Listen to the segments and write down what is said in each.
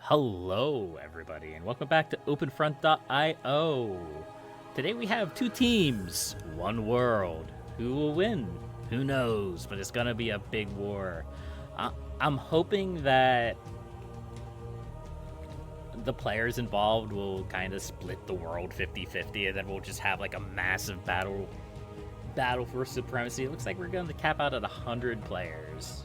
Hello, everybody, and welcome back to OpenFront.io. Today we have two teams, one world. Who will win? Who knows, but it's gonna be a big war. I'm hoping that the players involved will kind of split the world 50-50, and then we'll just have like a massive battle for supremacy. It looks like we're going to cap out at 100 players.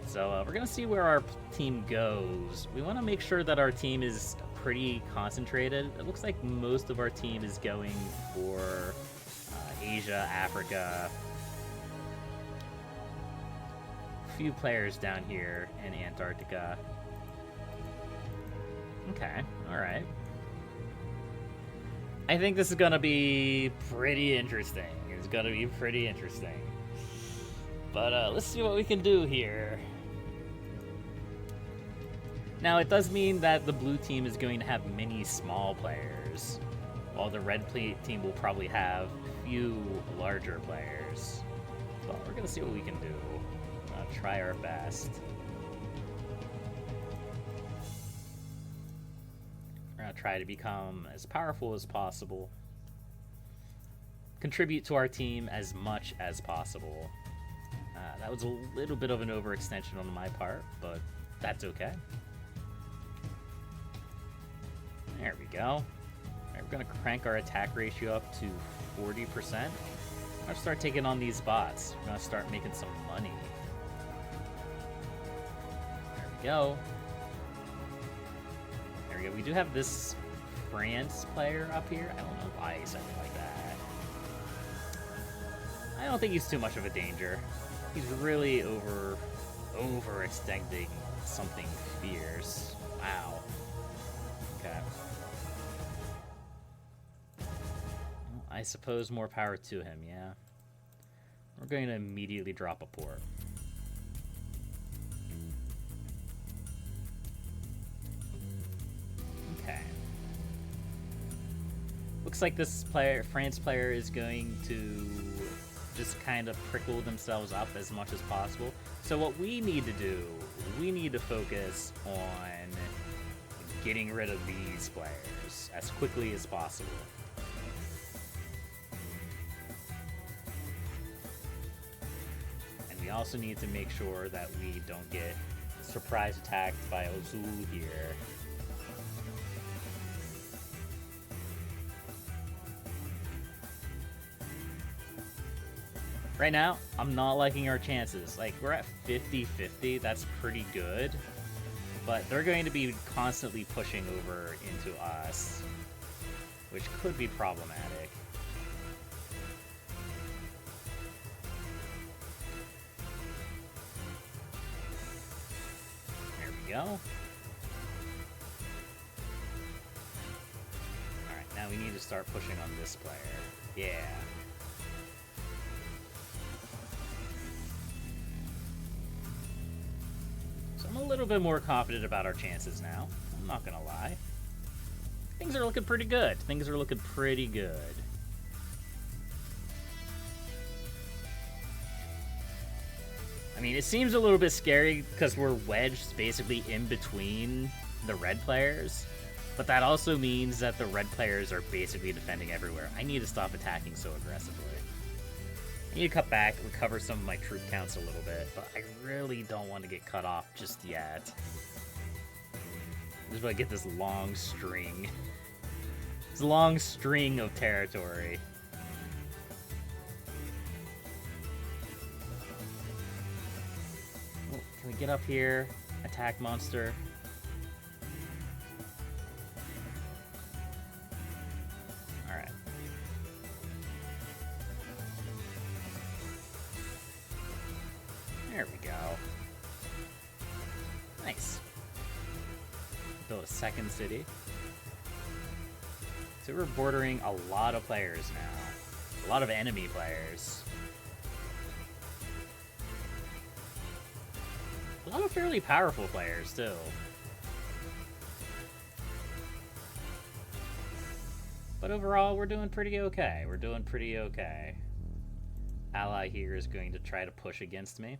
So we're going to see where our team goes. We want to make sure that our team is pretty concentrated. It looks like most of our team is going for Asia, Africa. A few players down here in Antarctica. Okay, alright. I think this is going to be pretty interesting. It's going to be pretty interesting. But let's see what we can do here. Now, it does mean that the blue team is going to have many small players, while the red team will probably have a few larger players. But we're going to see what we can do. Try our best. We're going to try to become as powerful as possible. Contribute to our team as much as possible. That was a little bit of an overextension on my part, but that's okay. There we go. All right, we're going to crank our attack ratio up to 40%. I'm going to start taking on these bots. We're going to start making some money. There we go. There we go. We do have this France player up here. I don't know why he said it like that. I don't think he's too much of a danger. He's really overextending something fierce. Wow. Okay. Well, I suppose more power to him, yeah. We're going to immediately drop a port. Okay. Looks like this France player is going to just kind of prickle themselves up as much as possible. So what we need to do, we need to focus on getting rid of these players as quickly as possible. And we also need to make sure that we don't get surprise attacked by Ozul here. Right now, I'm not liking our chances. Like, we're at 50-50, that's pretty good. But they're going to be constantly pushing over into us, which could be problematic. There we go. Alright, now we need to start pushing on this player. Yeah. I'm a little bit more confident about our chances now. I'm not gonna lie. Things are looking pretty good. Things are looking pretty good. I mean, it seems a little bit scary because we're wedged basically in between the red players, but that also means that the red players are basically defending everywhere. I need to stop attacking so aggressively. I need to cut back, recover some of my troop counts a little bit, but I really don't want to get cut off just yet. Just want to get this long string. This long string of territory. Oh, can we get up here? Attack monster. Alright. There we go. Nice. Build a second city. So we're bordering a lot of players now. A lot of enemy players. A lot of fairly powerful players, too. But overall, we're doing pretty okay. We're doing pretty okay. Ally here is going to try to push against me.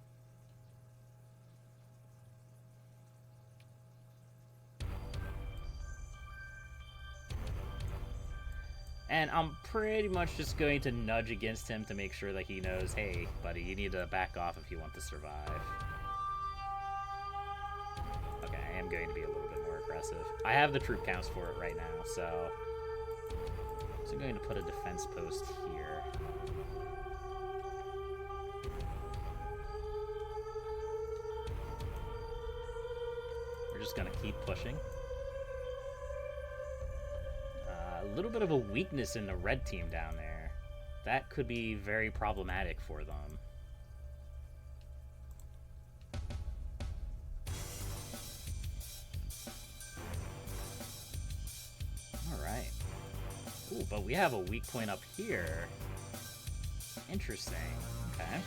And I'm pretty much just going to nudge against him to make sure that he knows, hey, buddy, you need to back off if you want to survive. Okay, I am going to be a little bit more aggressive. I have the troop counts for it right now, so I'm going to put a defense post here. We're just going to keep pushing. A little bit of a weakness in the red team down there. That could be very problematic for them. Alright. Ooh, but we have a weak point up here. Interesting. Okay.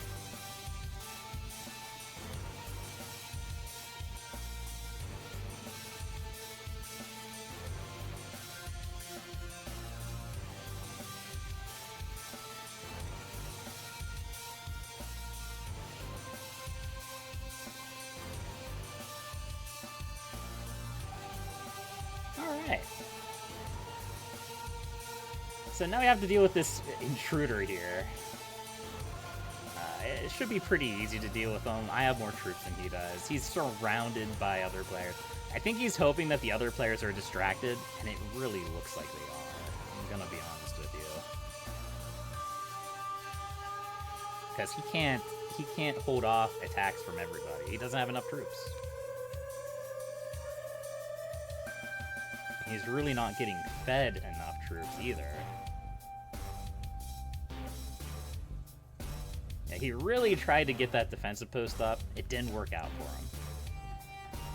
Alright. So now we have to deal with this intruder here. It should be pretty easy to deal with him. I have more troops than he does. He's surrounded by other players. I think he's hoping that the other players are distracted, and it really looks like they are. I'm gonna be honest with you. Because he can't hold off attacks from everybody. He doesn't have enough troops. He's really not getting fed enough troops either. Yeah, he really tried to get that defensive post up. It didn't work out for him.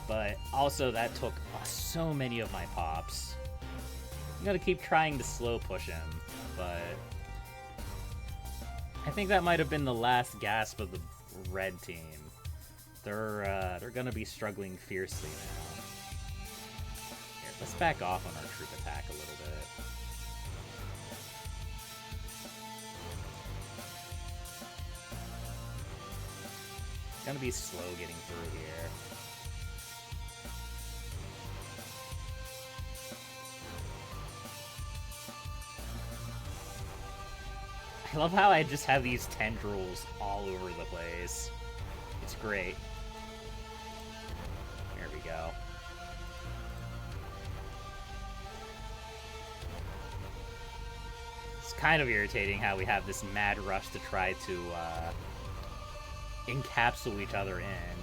But also that took so many of my pops. I'm gonna keep trying to slow push him, but I think that might have been the last gasp of the red team. They're gonna be struggling fiercely now. Here, let's back off on our troop attack a little bit. Gonna be slow getting through here. I love how I just have these tendrils all over the place. It's great. There we go. It's kind of irritating how we have this mad rush to try to encapsulate each other in.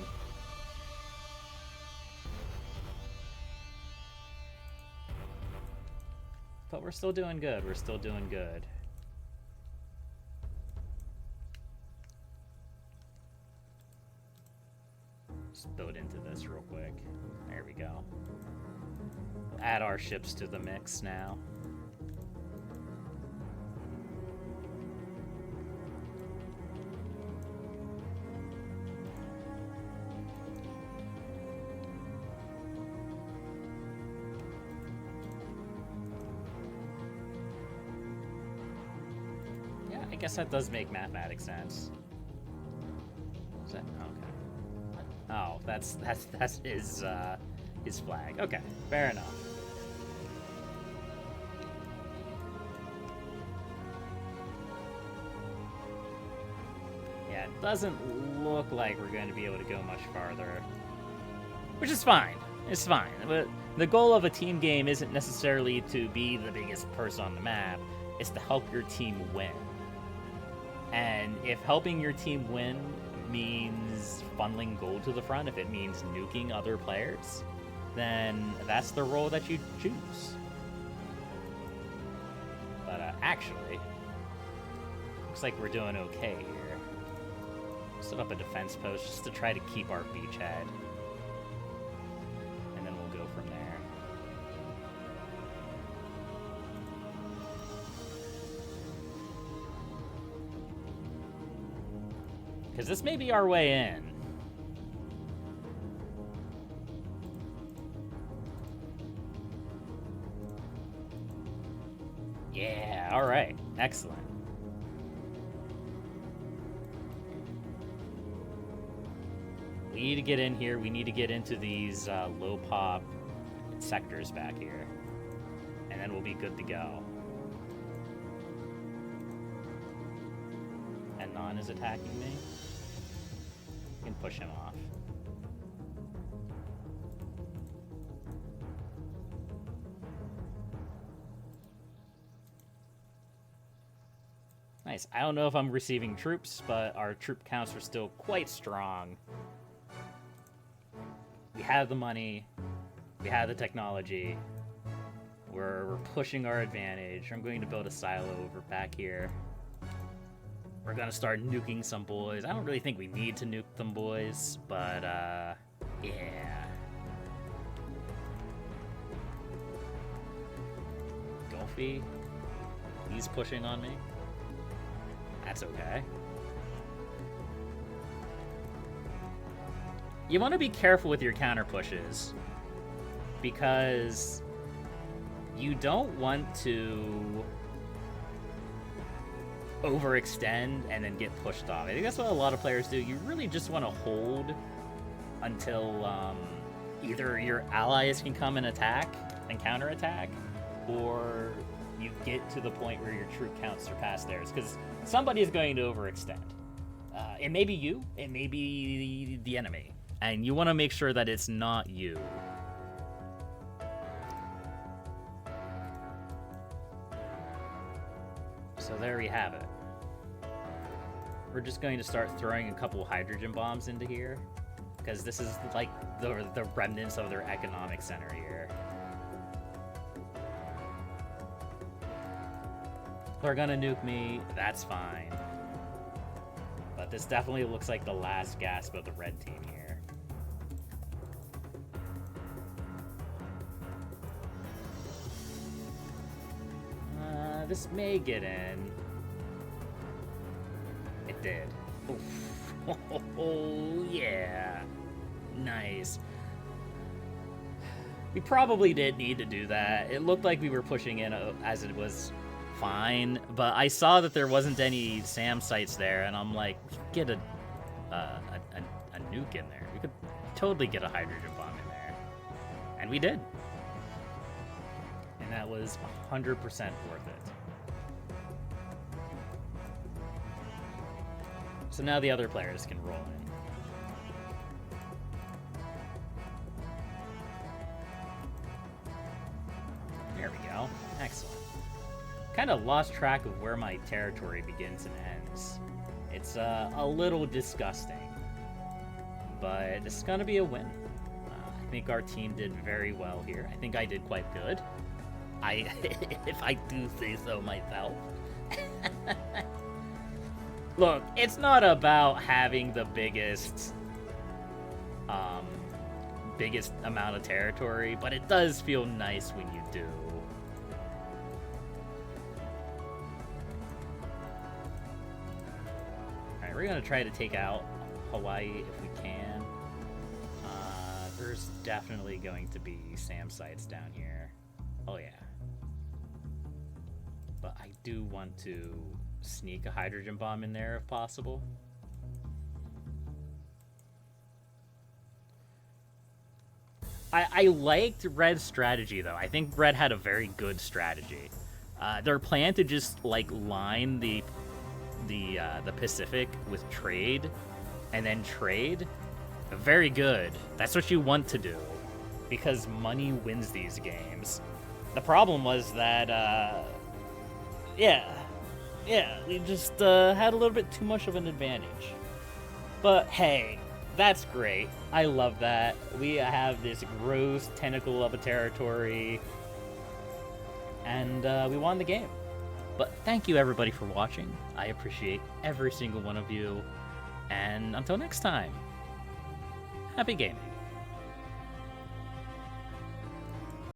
But we're still doing good. We're still doing good. Just build into this real quick. There we go. Add our ships to the mix now. I guess that does make mathematical sense. Is that okay? Oh, that's his flag. Okay, fair enough. Yeah, it doesn't look like we're going to be able to go much farther, which is fine. It's fine. But the goal of a team game isn't necessarily to be the biggest person on the map. It's to help your team win. And if helping your team win means funneling gold to the front, if it means nuking other players, then that's the role that you choose. But actually, looks like we're doing okay here. Set up a defense post just to try to keep our beachhead. And then we'll go from there. Because this may be our way in. Yeah, alright. Excellent. We need to get in here. We need to get into these low pop sectors back here. And then we'll be good to go. and Non is attacking me. I can push him off. Nice. I don't know if I'm receiving troops, but our troop counts are still quite strong. We have the money. We have the technology. We're pushing our advantage. I'm going to build a silo over back here. We're going to start nuking some boys. I don't really think we need to nuke them boys, but, yeah. Golfy, he's pushing on me. That's okay. You want to be careful with your counter pushes, because you don't want to overextend and then get pushed off. I think that's what a lot of players do. You really just want to hold until either your allies can come and attack and counterattack, or you get to the point where your troop counts surpass theirs, because somebody is going to overextend. It may be you, it may be the enemy, and you want to make sure that it's not you. So there we have it. We're just going to start throwing a couple hydrogen bombs into here, because this is like the remnants of their economic center here. They're gonna nuke me, that's fine. But this definitely looks like the last gasp of the red team here. This may get in. It did. Oof. Oh, yeah. Nice. We probably did need to do that. It looked like we were pushing in as it was fine, but I saw that there wasn't any SAM sites there, and I'm like, we could get a nuke in there. We could totally get a hydrogen bomb in there. And we did. And that was 100% worth it. So now the other players can roll in. There we go. Excellent. Kind of lost track of where my territory begins and ends. It's a little disgusting, but this is gonna be a win. I think our team did very well here. I think I did quite good. If I do say so myself. Look, it's not about having the biggest amount of territory, but it does feel nice when you do. Alright, we're gonna try to take out Hawaii if we can. There's definitely going to be SAM sites down here. Oh yeah. But I do want to sneak a hydrogen bomb in there if possible. I liked Red's strategy though. I think Red had a very good strategy. Their plan to just like line the Pacific with trade and then trade, very good. That's what you want to do, because money wins these games. The problem was that yeah, we just had a little bit too much of an advantage. But hey, that's great. I love that. We have this gross tentacle of a territory, and we won the game. But thank you everybody for watching. I appreciate every single one of you. And until next time, happy gaming.